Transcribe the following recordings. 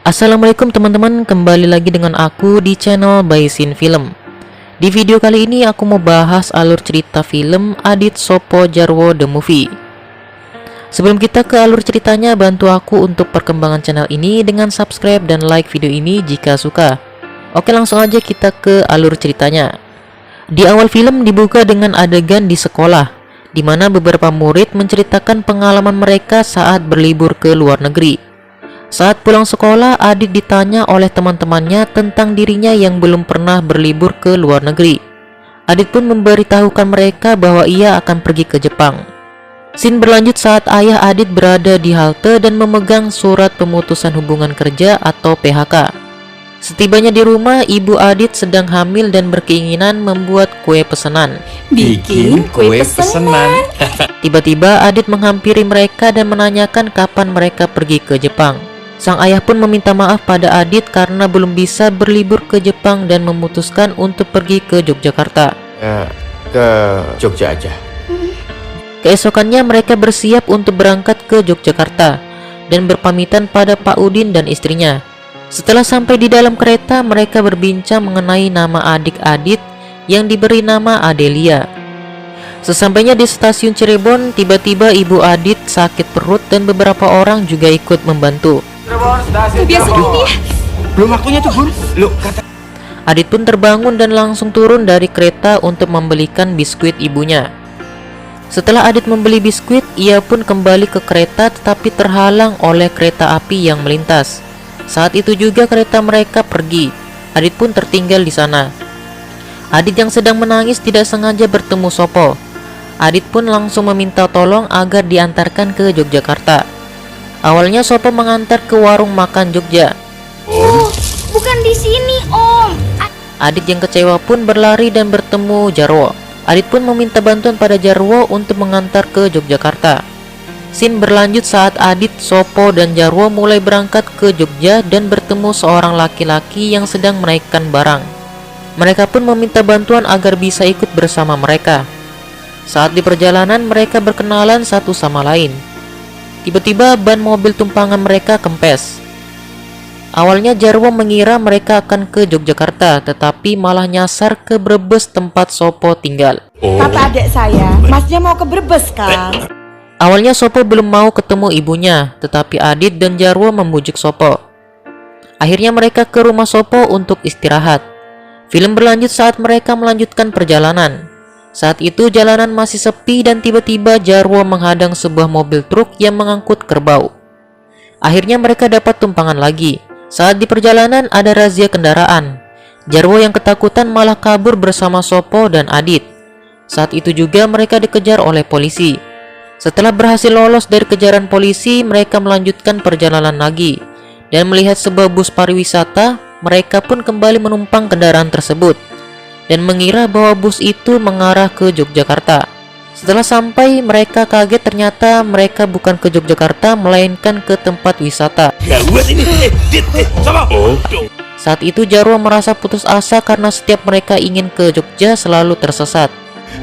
Assalamualaikum teman-teman, kembali lagi dengan aku di channel By Scene Film. Di video kali ini aku mau bahas alur cerita film Adit Sopo Jarwo The Movie. Sebelum kita ke alur ceritanya, bantu aku untuk perkembangan channel ini dengan subscribe dan like video ini jika suka. Oke, langsung aja kita ke alur ceritanya. Di awal film dibuka dengan adegan di sekolah, di mana beberapa murid menceritakan pengalaman mereka saat berlibur ke luar negeri. Saat pulang sekolah, Adit ditanya oleh teman-temannya tentang dirinya yang belum pernah berlibur ke luar negeri. Adit pun memberitahukan mereka bahwa ia akan pergi ke Jepang. Scene berlanjut saat ayah Adit berada di halte dan memegang surat pemutusan hubungan kerja atau PHK. Setibanya di rumah, ibu Adit sedang hamil dan berkeinginan membuat kue pesanan. Bikin kue pesanan. Tiba-tiba Adit menghampiri mereka dan menanyakan kapan mereka pergi ke Jepang. Sang ayah pun meminta maaf pada Adit karena belum bisa berlibur ke Jepang dan memutuskan untuk pergi ke Yogyakarta. Ke Jogja aja. Keesokannya mereka bersiap untuk berangkat ke Yogyakarta dan berpamitan pada Pak Udin dan istrinya. Setelah sampai di dalam kereta, mereka berbincang mengenai nama adik Adit yang diberi nama Adelia. Sesampainya di stasiun Cirebon, tiba-tiba ibu Adit sakit perut dan beberapa orang juga ikut membantu. Biasa gini ya. Belum waktunya tuh, Bun. Lu kata Adit pun terbangun dan langsung turun dari kereta untuk membelikan biskuit ibunya. Setelah Adit membeli biskuit, ia pun kembali ke kereta tetapi terhalang oleh kereta api yang melintas. Saat itu juga kereta mereka pergi. Adit pun tertinggal di sana. Adit yang sedang menangis tidak sengaja bertemu Sopo. Adit pun langsung meminta tolong agar diantarkan ke Yogyakarta. Awalnya Sopo mengantar ke warung makan Jogja. Oh, bukan di sini, Om. Adit yang kecewa pun berlari dan bertemu Jarwo. Adit pun meminta bantuan pada Jarwo untuk mengantar ke Yogyakarta. Scene berlanjut saat Adit, Sopo, dan Jarwo mulai berangkat ke Jogja dan bertemu seorang laki-laki yang sedang menaikkan barang. Mereka pun meminta bantuan agar bisa ikut bersama mereka. Saat di perjalanan, mereka berkenalan satu sama lain. Tiba-tiba ban mobil tumpangan mereka kempes. Awalnya Jarwo mengira mereka akan ke Yogyakarta, tetapi malah nyasar ke Brebes tempat Sopo tinggal. Kata adik saya, masnya mau ke Brebes kan? Awalnya Sopo belum mau ketemu ibunya, tetapi Adit dan Jarwo membujuk Sopo. Akhirnya mereka ke rumah Sopo untuk istirahat. Film berlanjut saat mereka melanjutkan perjalanan. Saat itu jalanan masih sepi dan tiba-tiba Jarwo menghadang sebuah mobil truk yang mengangkut kerbau. Akhirnya mereka dapat tumpangan lagi. Saat di perjalanan ada razia kendaraan. Jarwo yang ketakutan malah kabur bersama Sopo dan Adit. Saat itu juga mereka dikejar oleh polisi. Setelah berhasil lolos dari kejaran polisi, mereka melanjutkan perjalanan lagi. Dan melihat sebuah bus pariwisata, mereka pun kembali menumpang kendaraan tersebut dan mengira bahwa bus itu mengarah ke Yogyakarta. Setelah sampai, mereka kaget ternyata mereka bukan ke Yogyakarta melainkan ke tempat wisata. Saat itu Jarwo merasa putus asa karena setiap mereka ingin ke Jogja selalu tersesat.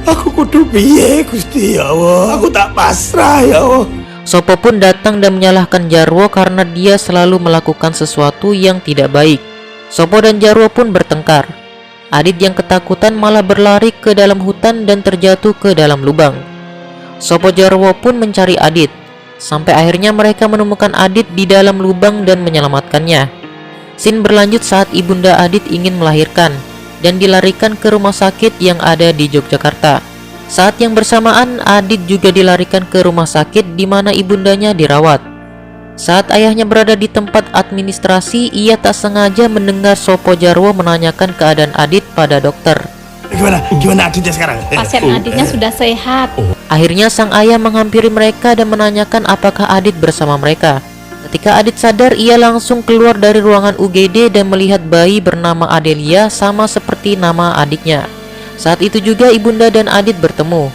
aku kudu piye, Gusti ya Allah. Aku tak pasrah ya Allah. Sopo pun datang dan menyalahkan Jarwo karena dia selalu melakukan sesuatu yang tidak baik. Sopo dan Jarwo pun bertengkar. Adit yang ketakutan malah berlari ke dalam hutan dan terjatuh ke dalam lubang. Sopo Jarwo pun mencari Adit. Sampai akhirnya mereka menemukan Adit di dalam lubang dan menyelamatkannya. Scene berlanjut saat ibunda Adit ingin melahirkan dan dilarikan ke rumah sakit yang ada di Yogyakarta. Saat yang bersamaan, Adit juga dilarikan ke rumah sakit di mana ibundanya dirawat. Saat ayahnya berada di tempat administrasi, ia tak sengaja mendengar Sopo Jarwo menanyakan keadaan Adit pada dokter. Gimana Aditnya sekarang? Pasien adiknya sudah sehat. Akhirnya sang ayah menghampiri mereka dan menanyakan apakah Adit bersama mereka. Ketika Adit sadar, ia langsung keluar dari ruangan UGD dan melihat bayi bernama Adelia sama seperti nama adiknya. Saat itu juga ibunda dan Adit bertemu.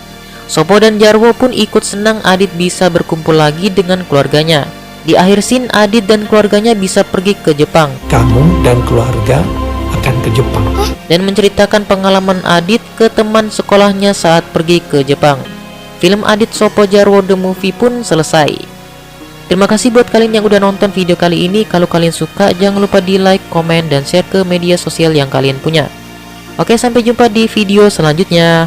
Sopo dan Jarwo pun ikut senang Adit bisa berkumpul lagi dengan keluarganya. Di akhir scene, Adit dan keluarganya bisa pergi ke Jepang. Kamu dan keluarga akan ke Jepang. Dan menceritakan pengalaman Adit ke teman sekolahnya saat pergi ke Jepang. Film Adit Sopo Jarwo The Movie pun selesai. Terima kasih buat kalian yang udah nonton video kali ini. Kalau kalian suka, jangan lupa di like, komen, dan share ke media sosial yang kalian punya. Oke, sampai jumpa di video selanjutnya.